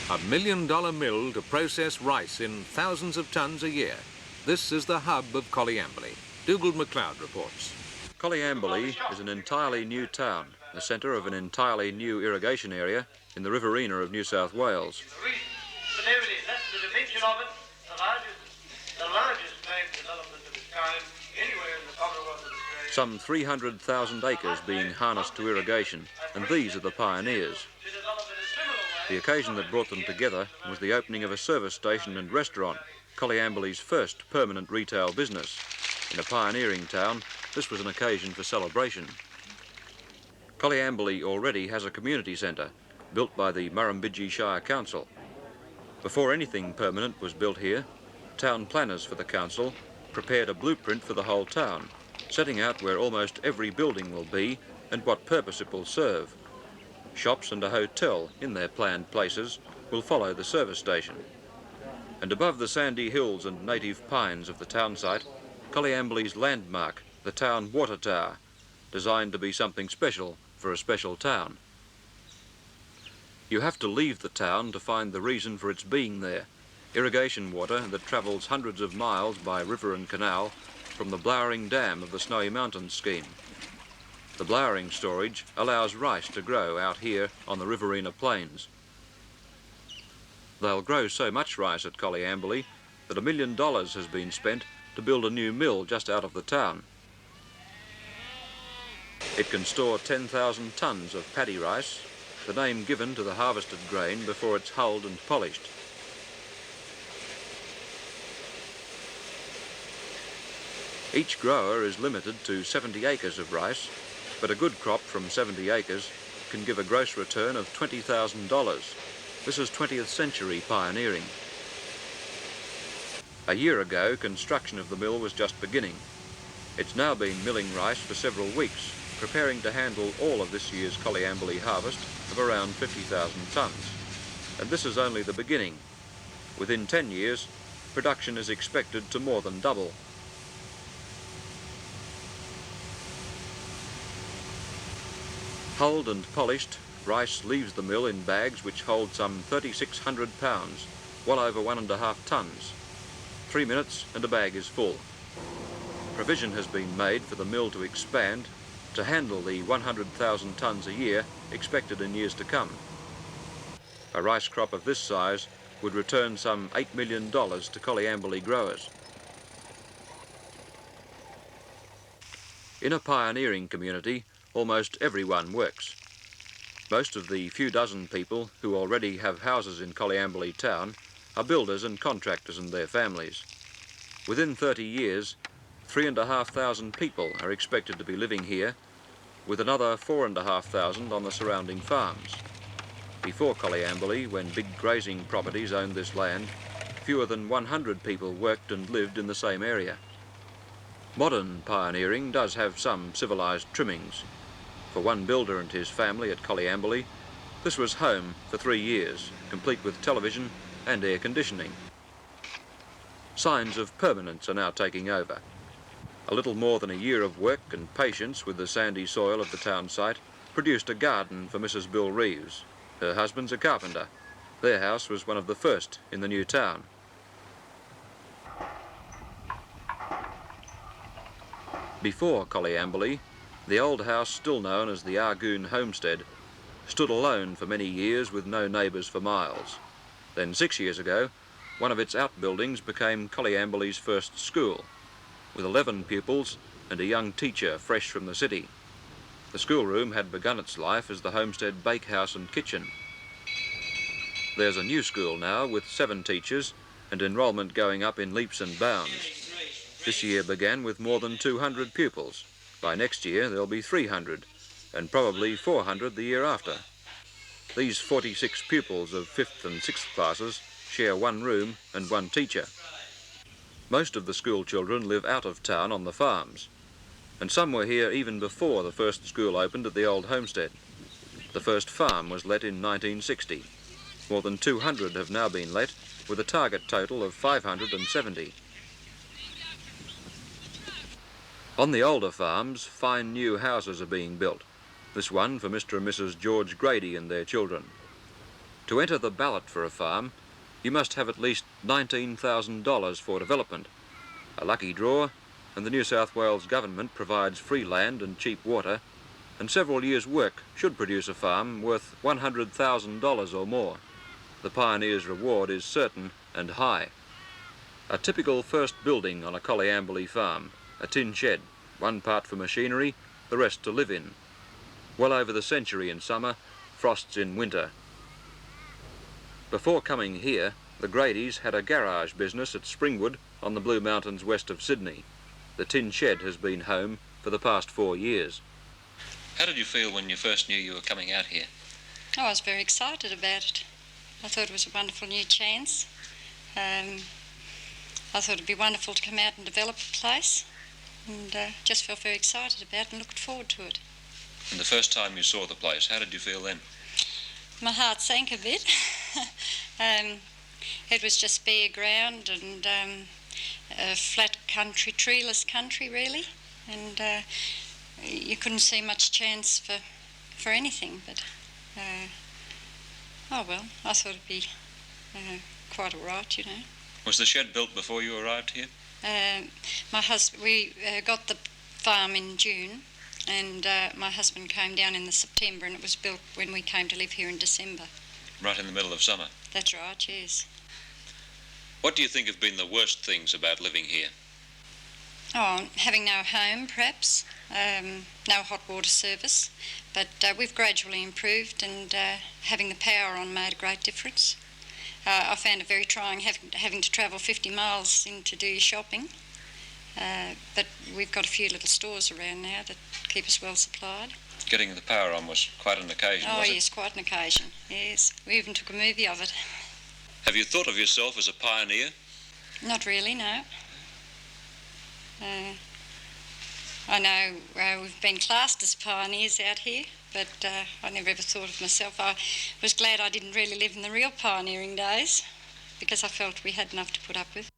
$1 million mill to process rice in thousands of tons a year. This is the hub of Coleambally. Dougal MacLeod reports. Coleambally is an entirely new town, the centre of an entirely new irrigation area in the Riverina of New South Wales. But there it is, that's the dimension of it, the largest land development of its kind anywhere in the Commonwealth of Australia. Some 300,000 acres being harnessed to irrigation, and these are the pioneers. The occasion that brought them together was the opening of a service station and restaurant, Coleambally's first permanent retail business. In a pioneering town, this was an occasion for celebration. Coleambally already has a community centre, built by the Murrumbidgee Shire Council. Before anything permanent was built here, town planners for the council prepared a blueprint for the whole town, setting out where almost every building will be and what purpose it will serve. Shops and a hotel in their planned places will follow the service station. And above the sandy hills and native pines of the town site, Coleambally's landmark, the town water tower, designed to be something special for a special town. You have to leave the town to find the reason for its being there. Irrigation water that travels hundreds of miles by river and canal from the Blowering Dam of the Snowy Mountains scheme. The Blowering storage allows rice to grow out here on the Riverina plains. They'll grow so much rice at Coleambally that $1 million has been spent to build a new mill just out of the town. It can store 10,000 tonnes of paddy rice, the name given to the harvested grain before it's hulled and polished. Each grower is limited to 70 acres of rice, but a good crop from 70 acres can give a gross return of $20,000. This is 20th century pioneering. A year ago, construction of the mill was just beginning. It's now been milling rice for several weeks, preparing to handle all of this year's Coleambally harvest of around 50,000 tonnes. And this is only the beginning. Within 10 years, production is expected to more than double. Hulled and polished, rice leaves the mill in bags which hold some 3,600 pounds, well over 1.5 tonnes. 3 minutes and a bag is full. Provision has been made for the mill to expand to handle the 100,000 tonnes a year expected in years to come. A rice crop of this size would return some $8 million to Coleambally growers. In a pioneering community, almost everyone works. Most of the few dozen people who already have houses in Coleambally town are builders and contractors and their families. Within 30 years, 3,500 people are expected to be living here, with another 4,500 on the surrounding farms. Before Coleambally, when big grazing properties owned this land, fewer than 100 people worked and lived in the same area. Modern pioneering does have some civilised trimmings. For one builder and his family at Coleambally, this was home for 3 years, complete with television and air conditioning. Signs of permanence are now taking over. A little more than a year of work and patience with the sandy soil of the town site produced a garden for Mrs. Bill Reeves. Her husband's a carpenter. Their house was one of the first in the new town. Before Coleambally, the old house, still known as the Argoon Homestead, stood alone for many years with no neighbours for miles. Then 6 years ago, one of its outbuildings became Coleambally's first school, with 11 pupils and a young teacher fresh from the city. The schoolroom had begun its life as the homestead bakehouse and kitchen. There's a new school now with 7 teachers and enrolment going up in leaps and bounds. This year began with more than 200 pupils. By next year there'll be 300 and probably 400 the year after. These 46 pupils of 5th and 6th classes share one room and one teacher. Most of the school children live out of town on the farms, and some were here even before the first school opened at the old homestead. The first farm was let in 1960. More than 200 have now been let, with a target total of 570. On the older farms, fine new houses are being built. This one for Mr. and Mrs. George Grady and their children. To enter the ballot for a farm, you must have at least $19,000 for development, a lucky draw, and the New South Wales government provides free land and cheap water, and several years' work should produce a farm worth $100,000 or more. The Pioneers' reward is certain and high. A typical first building on a Coleambally farm, a tin shed, one part for machinery, the rest to live in. Well over the century in summer, frosts in winter. Before coming here, the Grady's had a garage business at Springwood on the Blue Mountains west of Sydney. The tin shed has been home for the past 4 years. How did you feel when you first knew you were coming out here? Oh, I was very excited about it. I thought it was a wonderful new chance. I thought it'd be wonderful to come out and develop a place, and just felt very excited about it and looked forward to it. And the first time you saw the place, how did you feel then? My heart sank a bit. It was just bare ground and a flat country, treeless country really, and you couldn't see much chance for anything, but oh well, I thought it'd be quite all right, you know. Was the shed built before you arrived here? We got the farm in June, and my husband came down in the September, and it was built when we came to live here in December. Right in the middle of summer? That's right, yes. What do you think have been the worst things about living here? Oh, having no home, perhaps, no hot water service, but we've gradually improved, and having the power on made a great difference. I found it very trying having to travel 50 miles in to do your shopping, but we've got a few little stores around now that keep us well supplied. Getting the power on was quite an occasion, was it? Oh yes, quite an occasion, yes. We even took a movie of it. Have you thought of yourself as a pioneer? Not really, no. I know we've been classed as pioneers out here, but I never ever thought of myself. I was glad I didn't really live in the real pioneering days, because I felt we had enough to put up with.